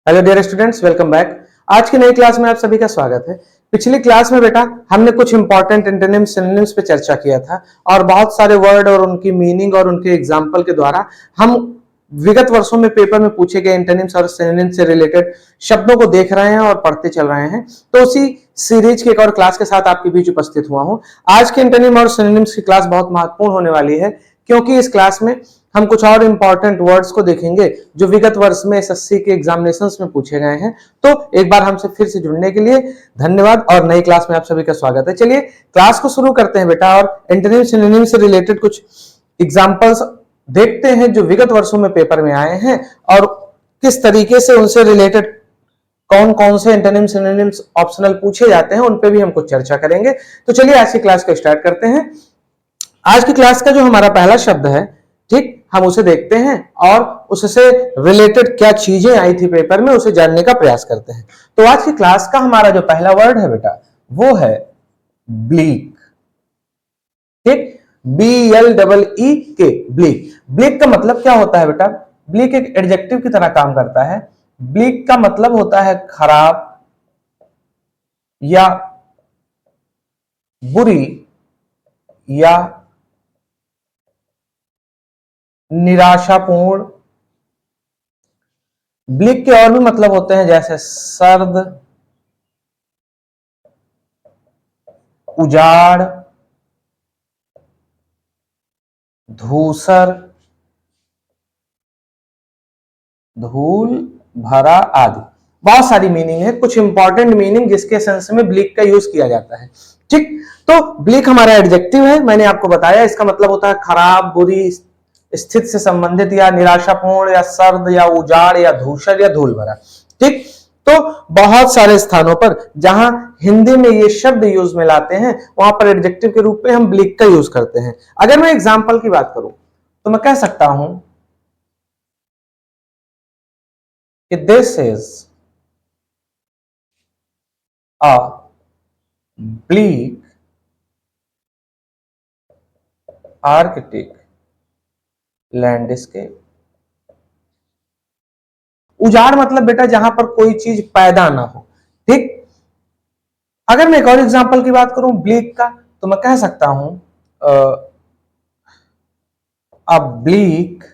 Hello dear students, welcome back. आज की नई क्लास में आप सभी का स्वागत है। पिछली क्लास में बेटा हमने कुछ इंपॉर्टेंट एंटोनिम्स सिनोनिम्स पे चर्चा किया था और बहुत सारे वर्ड और उनकी मीनिंग और उनके एग्जाम्पल के द्वारा हम विगत वर्षों में पेपर में पूछे गए एंटोनिम्स और सिनोनिम्स से रिलेटेड शब्दों को देख रहे हैं और पढ़ते चल रहे हैं। तो उसी सीरीज के एक और क्लास के साथ आपके बीच उपस्थित हुआ हूं। आज के एंटोनिम और सिनोनिम्स की क्लास बहुत महत्वपूर्ण होने वाली है, क्योंकि इस क्लास में हम कुछ और इंपॉर्टेंट वर्ड्स को देखेंगे जो विगत वर्ष में एसएससी के एग्जामिनेशंस में पूछे गए हैं। तो एक बार हमसे फिर से जुड़ने के लिए धन्यवाद और नई क्लास में आप सभी का स्वागत है। चलिए क्लास को शुरू करते हैं बेटा और एंटोनिम सिनोनिम से रिलेटेड कुछ एग्जांपल्स देखते हैं जो विगत वर्षों में पेपर में आए हैं और किस तरीके से उनसे रिलेटेड कौन कौन से एंटोनिम सिनोनिम्स ऑप्शनल पूछे जाते हैं, उन पे भी हम कुछ चर्चा करेंगे। तो चलिए आज की क्लास को स्टार्ट करते हैं। आज की क्लास का जो हमारा पहला शब्द है, ठीक, हम उसे देखते हैं और उससे रिलेटेड क्या चीजें आई थी पेपर में उसे जानने का प्रयास करते हैं। तो आज की क्लास का हमारा जो पहला वर्ड है बेटा वो है ब्लीक। ठीक, BLEE ब्लीक। ब्लीक का मतलब क्या होता है बेटा? ब्लीक एक एडजेक्टिव की तरह काम करता है। ब्लीक का मतलब होता है खराब या बुरी या निराशापूर्ण। ब्लिक के और भी मतलब होते हैं, जैसे सर्द, उजाड़, धूसर, धूल भरा आदि। बहुत सारी मीनिंग है, कुछ इंपॉर्टेंट मीनिंग जिसके सेंस में ब्लिक का यूज किया जाता है। ठीक, तो ब्लिक हमारा एडजेक्टिव है, मैंने आपको बताया। इसका मतलब होता है खराब, बुरी स्थिति से संबंधित या निराशापूर्ण या सर्द या उजाड़ या धूसर या धूल भरा। ठीक, तो बहुत सारे स्थानों पर जहां हिंदी में ये शब्द यूज में लाते हैं वहां पर एडजेक्टिव के रूप में हम ब्लिक का यूज करते हैं। अगर मैं एग्जाम्पल की बात करूं तो मैं कह सकता हूं कि this is a bleak Arctic landscape. उजाड़ मतलब बेटा जहां पर कोई चीज पैदा ना हो। ठीक, अगर मैं एक और एग्जांपल की बात करूं ब्लीक का तो मैं कह सकता हूं अ ब्लीक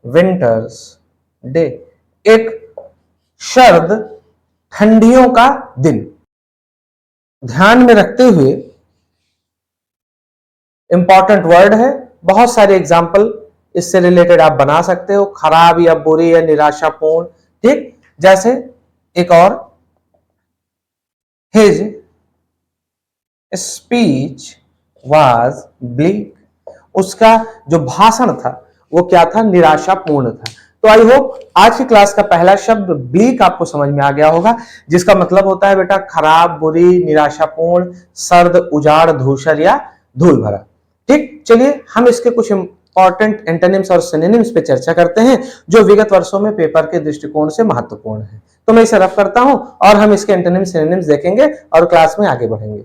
विंटर्स डे, एक शरद ठंडियों का दिन। ध्यान में रखते हुए इंपॉर्टेंट वर्ड है, बहुत सारे एग्जाम्पल इससे रिलेटेड आप बना सकते हो, खराब या बुरी या निराशापूर्ण। ठीक, जैसे एक और, हिज स्पीच वाज ब्लीक, उसका जो भाषण था वो क्या था? निराशापूर्ण था। तो आई होप आज की क्लास का पहला शब्द ब्लीक आपको समझ में आ गया होगा, जिसका मतलब होता है बेटा खराब, बुरी, निराशापूर्ण, सर्द, उजाड़, धूसर या धूल भरा। ठीक, चलिए हम इसके कुछ इंपॉर्टेंट एंटोनिम्स और सिनोनिम्स पे चर्चा करते हैं जो विगत वर्षों में पेपर के दृष्टिकोण से महत्वपूर्ण है। तो मैं इसे रफ करता हूं और हम इसके एंटोनिम्स सिनोनिम्स देखेंगे और क्लास में आगे बढ़ेंगे।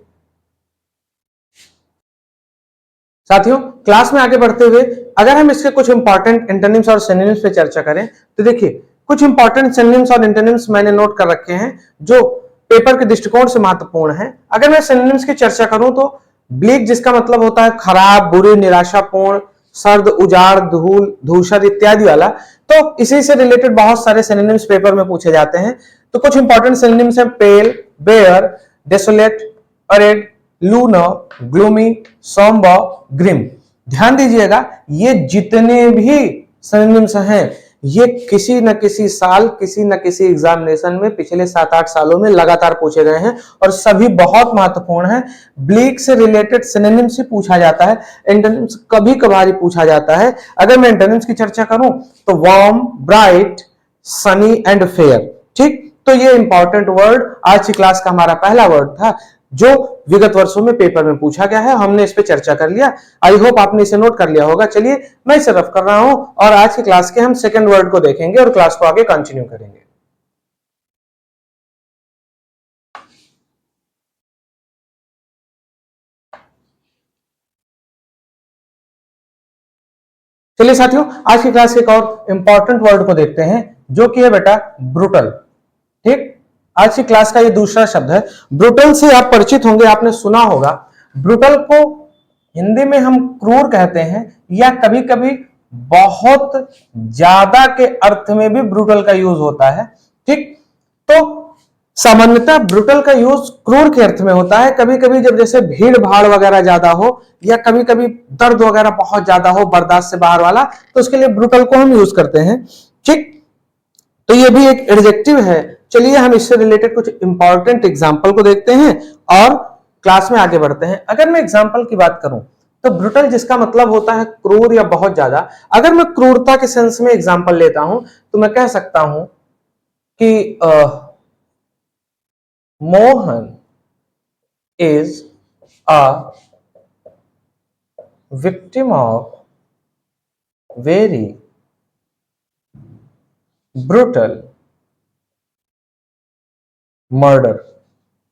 साथियों, क्लास में आगे बढ़ते हुए अगर हम इसके कुछ इंपॉर्टेंट एंटोनिम्स और सिनोनिम्स पे चर्चा करें तो देखिए कुछ इंपॉर्टेंट सिनोनिम्स और एंटोनिम्स मैंने नोट कर रखे हैं जो पेपर के दृष्टिकोण से महत्वपूर्ण है। अगर मैं सिनोनिम्स की चर्चा करूं तो ब्लीक जिसका मतलब होता है खराब, बुरी, निराशापूर्ण, सर्द, उजाड़, धूल, धूसर इत्यादि वाला, तो इसी से रिलेटेड बहुत सारे सिनोनिम्स पेपर में पूछे जाते हैं। तो कुछ इंपॉर्टेंट सिनोनिम्स हैं pale, bare, desolate, arid, lunar, gloomy, sombre, grim. ध्यान दीजिएगा, ये जितने भी सिनोनिम्स हैं ये किसी न किसी साल, किसी न किसी एग्जामिनेशन में पिछले 7-8 सालों में लगातार पूछे गए हैं और सभी बहुत महत्वपूर्ण हैं। ब्लीक से रिलेटेड सिनोनिम्स से पूछा जाता है, एंटोनिम्स कभी कभार ही पूछा जाता है। अगर मैं एंटोनिम्स की चर्चा करूं तो warm, bright, Sunny and fair. ठीक, तो ये इंपॉर्टेंट वर्ड आज की क्लास का हमारा पहला वर्ड था जो विगत वर्षों में पेपर में पूछा गया है। हमने इस पे चर्चा कर लिया, आई होप आपने इसे नोट कर लिया होगा। चलिए मैं इसे रफ कर रहा हूं और आज की क्लास के हम सेकंड वर्ड को देखेंगे और क्लास को आगे कंटिन्यू करेंगे। चलिए साथियों, आज की क्लास के एक और इंपॉर्टेंट वर्ड को देखते हैं, जो कि है बेटा ब्रूटल। ठीक, आज की क्लास का ये दूसरा शब्द है। ब्रूटल से आप परिचित होंगे, आपने सुना होगा। ब्रूटल को हिंदी में हम क्रूर कहते हैं, या कभी कभी बहुत ज्यादा के अर्थ में भी ब्रूटल का यूज होता है। ठीक, तो सामान्यतः ब्रूटल का यूज क्रूर के अर्थ में होता है। कभी कभी जब जैसे भीड़ भाड़ वगैरह ज्यादा हो, या कभी कभी दर्द वगैरह बहुत ज्यादा हो, बर्दाश्त से बाहर वाला, तो उसके लिए ब्रूटल को हम यूज करते हैं। ठीक, तो ये भी एक एडजेक्टिव है। चलिए हम इससे रिलेटेड कुछ इंपॉर्टेंट एग्जाम्पल को देखते हैं और क्लास में आगे बढ़ते हैं। अगर मैं एग्जाम्पल की बात करूं, तो ब्रूटल जिसका मतलब होता है क्रूर या बहुत ज्यादा। अगर मैं क्रूरता के सेंस में एग्जाम्पल लेता हूं, तो मैं कह सकता हूं कि Mohan is a victim of very brutal murder।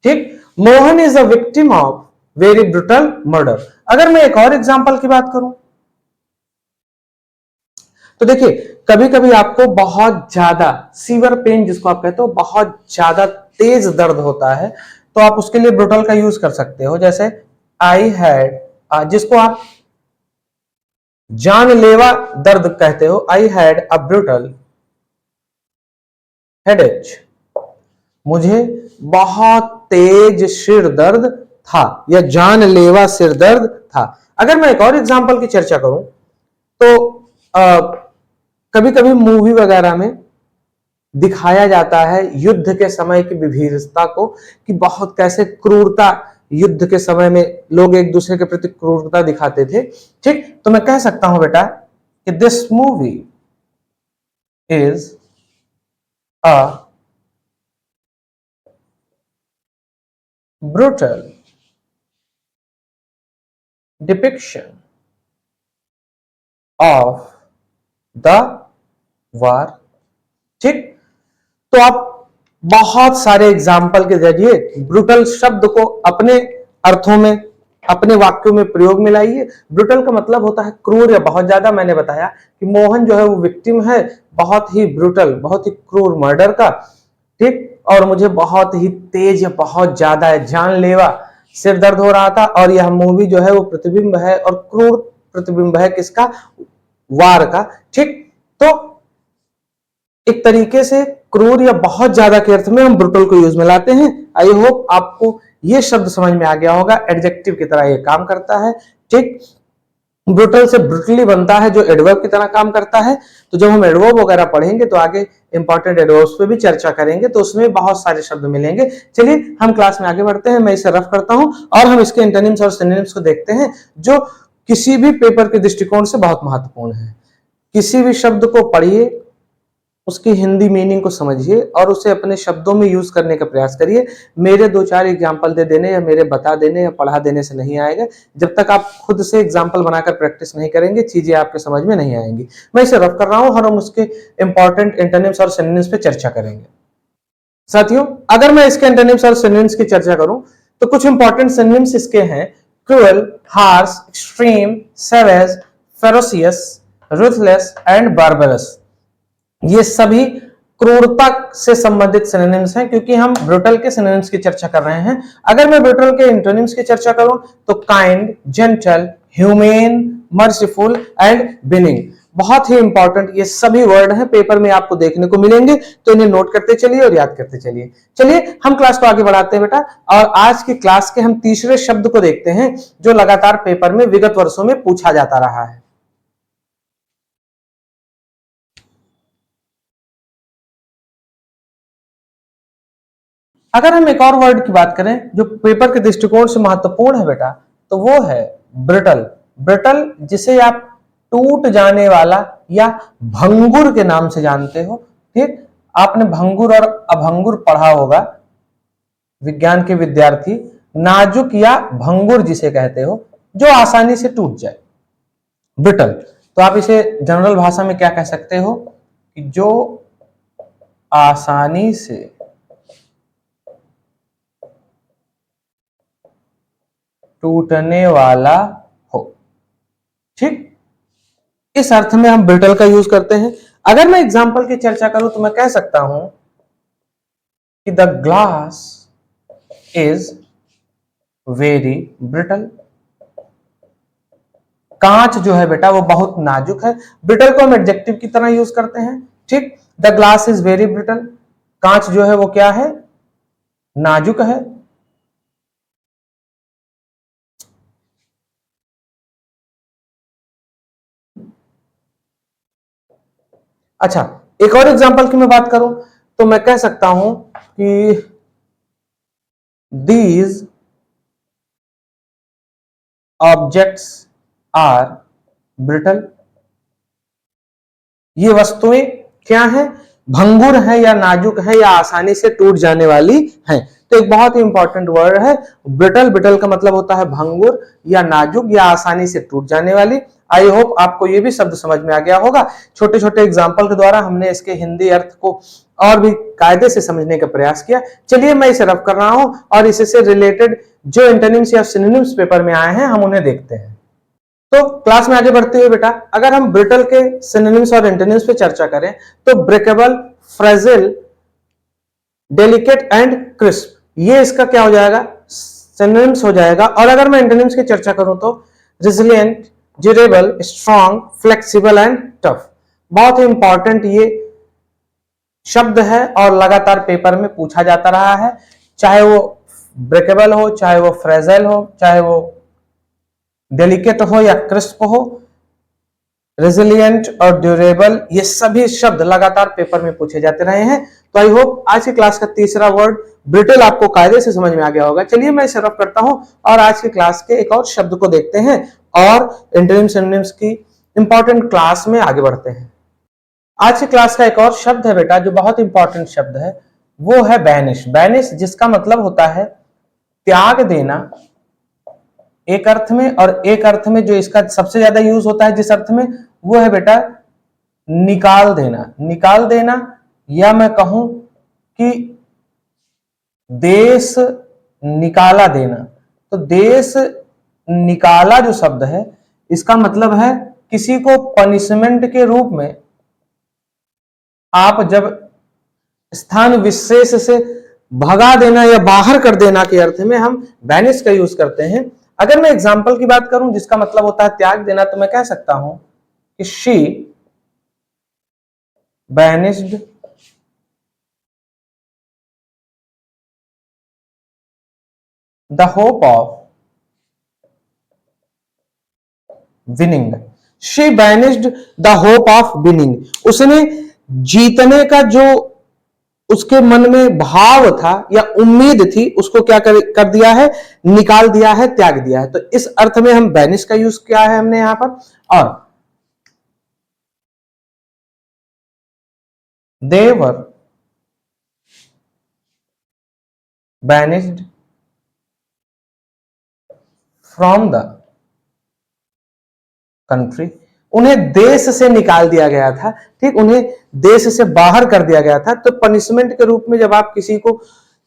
ठीक, Mohan is a victim of very brutal murder. अगर मैं एक और एग्जांपल की बात करूं, तो देखिए कभी कभी आपको बहुत ज्यादा सीवर पेन जिसको आप कहते हो, बहुत ज्यादा तेज दर्द होता है, तो आप उसके लिए ब्रुटल का यूज कर सकते हो। जैसे आई हैड, जिसको आप जानलेवा दर्द कहते हो, I had a brutal headache, मुझे बहुत तेज सिर दर्द था, या जानलेवा सिर दर्द था। अगर मैं एक और एग्जांपल की चर्चा करूं, तो कभी कभी मूवी वगैरह में दिखाया जाता है युद्ध के समय की विभीषिका को, कि बहुत कैसे क्रूरता युद्ध के समय में लोग एक दूसरे के प्रति क्रूरता दिखाते थे। ठीक, तो मैं कह सकता हूं बेटा कि this movie is a brutal depiction of the war। ठीक, तो आप बहुत सारे एग्जाम्पल के जरिए ब्रूटल शब्द को अपने अर्थों में, अपने वाक्यों में प्रयोग में लाइए। ब्रूटल का मतलब होता है क्रूर या बहुत ज्यादा। मैंने बताया कि मोहन जो है वो विक्टिम है बहुत ही ब्रूटल, बहुत ही क्रूर मर्डर का। ठीक, और मुझे बहुत ही तेज, बहुत ज्यादा है, जानलेवा सिर दर्द हो रहा था। और यह मूवी जो है वो प्रतिबिंब है, और क्रूर प्रतिबिंब है किसका? वार का। ठीक, तो एक तरीके से क्रूर या बहुत ज्यादा के अर्थ में हम ब्रूटल को यूज में लाते हैं। आई होप आपको ये शब्द समझ में आ गया होगा, एडजेक्टिव की तरह ये काम करता है। ठीक, ब्रूटल से ब्रूटली बनता है, जो एडवर्ब की तरह काम करता है। तो जब हम एडवर्ब वगैरह पढ़ेंगे, तो आगे इंपॉर्टेंट एडवर्ब्स पे भी चर्चा करेंगे, तो उसमें बहुत सारे शब्द मिलेंगे। चलिए हम क्लास में आगे बढ़ते हैं। मैं इसे रफ करता हूं और हम इसके एंटोनिम्स और सिनोनिम्स को देखते हैं, जो किसी भी पेपर के दृष्टिकोण से बहुत महत्वपूर्ण है। किसी भी शब्द को पढ़िए, उसकी हिंदी मीनिंग को समझिए और उसे अपने शब्दों में यूज करने का प्रयास करिए। मेरे दो चार एग्जाम्पल दे देने या मेरे बता देने या पढ़ा देने से नहीं आएगा। जब तक आप खुद से एग्जाम्पल बनाकर प्रैक्टिस नहीं करेंगे, चीजें आपके समझ में नहीं आएंगी। मैं इसे रफ कर रहा हूं और हम उसके इंपॉर्टेंट एंटोनिम्स और सिनोनिम्स पे चर्चा करेंगे। साथियों, अगर मैं इसके एंटोनिम्स और सिनोनिम्स की चर्चा करूं, तो कुछ इंपॉर्टेंट सिनोनिम्स इसके हैं: cruel, harsh, extreme, savage, ferocious, ruthless and barbarous. ये सभी क्रूरता से संबंधित सिनोनिम्स हैं, क्योंकि हम ब्रूटल के सिनोनिम्स की चर्चा कर रहे हैं। अगर मैं ब्रूटल के एंटोनिम्स की चर्चा करूं, तो kind, gentle, humane, merciful and binning. बहुत ही इंपॉर्टेंट ये सभी वर्ड हैं, पेपर में आपको देखने को मिलेंगे, तो इन्हें नोट करते चलिए और याद करते चलिए। चलिए हम क्लास को आगे बढ़ाते हैं बेटा, और आज की क्लास के हम तीसरे शब्द को देखते हैं, जो लगातार पेपर में विगत वर्षों में पूछा जाता रहा है। अगर हम एक और वर्ड की बात करें जो पेपर के दृष्टिकोण से महत्वपूर्ण है बेटा, तो वो है ब्रिटल। ब्रिटल जिसे आप टूट जाने वाला या भंगुर के नाम से जानते हो। ठीक, आपने भंगुर और अभंगुर पढ़ा होगा, विज्ञान के विद्यार्थी। नाजुक या भंगुर जिसे कहते हो, जो आसानी से टूट जाए, ब्रिटल। तो आप इसे जनरल भाषा में क्या कह सकते हो? कि जो आसानी से टूटने वाला हो। ठीक, इस अर्थ में हम ब्रिटल का यूज करते हैं। अगर मैं एग्जाम्पल की चर्चा करूं तो मैं कह सकता हूं कि the glass is very brittle. कांच जो है बेटा वो बहुत नाजुक है। ब्रिटल को हम एडजेक्टिव की तरह यूज करते हैं। ठीक, the glass is very brittle. कांच जो है वो क्या है, नाजुक है। अच्छा, एक और एग्जांपल की मैं बात करूं तो मैं कह सकता हूं कि दीज ऑब्जेक्ट्स आर ब्रिटल। ये वस्तुएं क्या हैं, भंगुर है या नाजुक है या आसानी से टूट जाने वाली हैं। तो एक बहुत ही इंपॉर्टेंट वर्ड है ब्रिटल। ब्रिटल का मतलब होता है भंगुर या नाजुक या आसानी से टूट जाने वाली। आई होप आपको ये भी शब्द समझ में आ गया होगा। छोटे छोटे एग्जाम्पल के द्वारा हमने इसके हिंदी अर्थ को और भी कायदे से समझने का प्रयास किया। चलिए मैं इसे रफ कर रहा हूं और इससे रिलेटेड जो एंटोनिम्स या सिनोनिम्स पेपर में आए हैं हम उन्हें देखते हैं। तो क्लास में आगे बढ़ते हुए बेटा, अगर हम ब्रिटल के सिनोनिम्स और एंटोनिम्स पे चर्चा करें तो ब्रेकेबल, फ्रेजिल, डेलिकेट एंड क्रिस्प, ये इसका क्या हो जाएगा, सिनोनिम्स हो जाएगा। और अगर मैं एंटोनिम्स की चर्चा करूं तो resilient, durable, strong, flexible and tough. बहुत ही इंपॉर्टेंट ये शब्द है और लगातार पेपर में पूछा जाता रहा है, चाहे वो ब्रेकेबल हो, चाहे वो फ्रेजाइल हो, चाहे वो डेलिकेट हो या क्रिस्प हो। रेजिलिएंट और ड्यूरेबल ये सभी शब्द लगातार पेपर में पूछे जाते रहे हैं। तो आई होप आज की क्लास का तीसरा वर्ड ब्रिटल आपको कायदे से समझ में आ गया होगा। चलिए मैं इसे रफ करता हूं और आज की क्लास के एक और शब्द को देखते हैं और एंटोनिम्स सिनोनिम्स की इंपॉर्टेंट क्लास में आगे बढ़ते हैं। आज की क्लास का एक और शब्द है बेटा जो बहुत इंपॉर्टेंट शब्द है, वो है बैनिश। बैनिश जिसका मतलब होता है त्याग देना एक अर्थ में, और एक अर्थ में जो इसका सबसे ज्यादा यूज होता है जिस अर्थ में, वो है बेटा निकाल देना। निकाल देना, या मैं कहूं कि देश निकाला देना। तो देश निकाला जो शब्द है इसका मतलब है किसी को पनिशमेंट के रूप में आप जब स्थान विशेष से भगा देना या बाहर कर देना के अर्थ में हम बैनिश का यूज करते हैं। अगर मैं एग्जाम्पल की बात करूं जिसका मतलब होता है त्याग देना, तो मैं कह सकता हूं कि she banished the hope of winning. She banished the hope of winning. उसने जीतने का जो उसके मन में भाव था या उम्मीद थी उसको क्या कर दिया है, निकाल दिया है, त्याग दिया है। तो इस अर्थ में हम बैनिश का यूज किया है हमने यहां पर। और they were banished from the country। उन्हें देश से निकाल दिया गया था। ठीक, उन्हें देश से बाहर कर दिया गया था। तो पनिशमेंट के रूप में जब आप किसी को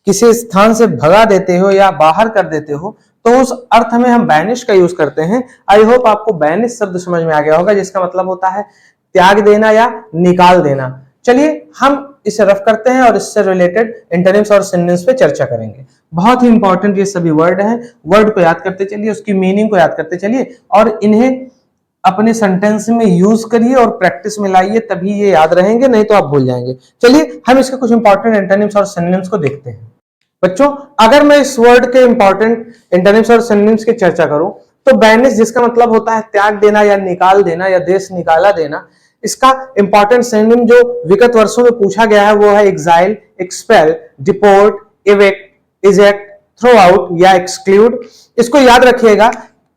किसी स्थान से भगा देते हो या बाहर कर देते हो तो उस अर्थ में हम बैनिश का यूज करते हैं। आई होप आपको बैनिश शब्द समझ में आ गया होगा जिसका मतलब होता है त्याग देना या निकाल देना। चलिए हम इसे रफ करते हैं और इससे रिलेटेड एंटोनिम्स और सिनोनिम्स पे चर्चा करेंगे। बहुत ही इंपॉर्टेंट ये सभी वर्ड हैं। वर्ड को याद करते चलिए, उसकी मीनिंग को याद करते चलिए और इन्हें अपने सेंटेंस में यूज करिए और प्रैक्टिस में लाइए, तभी ये याद रहेंगे, नहीं तो आप भूल जाएंगे। चलिए हम इसके कुछ इंपॉर्टेंट एंटोनिम्स और सिनोनिम्स को देखते हैं। बच्चों, अगर मैं इस वर्ड के इंपॉर्टेंट एंटोनिम्स और सिनोनिम्स की चर्चा करूं तो बैनिश जिसका मतलब होता है त्याग देना या निकाल देना या देश निकाला देना, इसका इंपॉर्टेंट सिनोनिम जो विगत वर्षों में पूछा गया है वो है exile, expel, deport, evict, eject, throw out या एक्सक्लूड। इसको याद रखिएगा,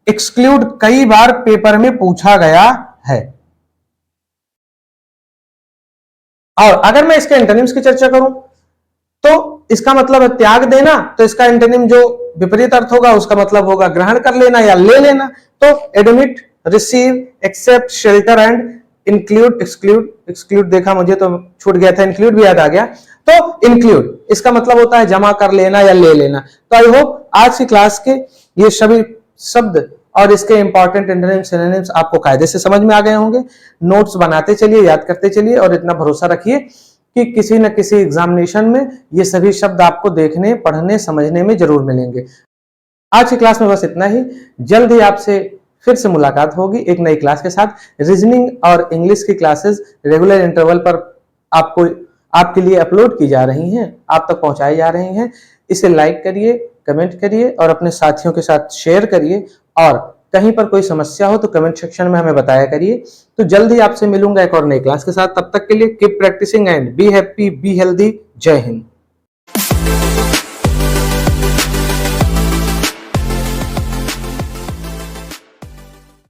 एक्सक्लूड कई बार पेपर में पूछा गया है। और अगर मैं इसके एंटोनिम्स की चर्चा करूं तो इसका मतलब है त्याग देना, तो इसका एंटोनिम जो विपरीत अर्थ होगा उसका मतलब होगा ग्रहण कर लेना या ले लेना। तो admit, receive, accept, shelter and include, exclude. Exclude देखा मुझे तो छूट गया था, इंक्लूड भी याद आ गया। तो इंक्लूड इसका मतलब होता है जमा कर लेना या ले लेना। तो आई होप आज की क्लास के ये सभी शब्द और इसके इंपॉर्टेंट एंटोनिम सिनोनिम्स आपको कायदे से समझ में आ गए होंगे। नोट्स बनाते चलिए, याद करते चलिए और इतना भरोसा रखिए कि किसी न किसी एग्जामिनेशन में ये सभी शब्द आपको देखने, पढ़ने, समझने में जरूर मिलेंगे। आज की क्लास में बस इतना ही। जल्द ही आपसे फिर से मुलाकात होगी एक नई क्लास के साथ। रीजनिंग और इंग्लिश की क्लासेस रेगुलर इंटरवल पर आपको आपके लिए अपलोड की जा रही हैं, आप तक पहुंचाई जा रही हैं। इसे लाइक करिए, कमेंट करिए और अपने साथियों के साथ शेयर करिए। और कहीं पर कोई समस्या हो तो कमेंट सेक्शन में हमें बताया करिए। तो जल्द ही आपसे मिलूंगा एक और नई क्लास के साथ। तब तक के लिए keep practising and be happy, be healthy. जय हिंद।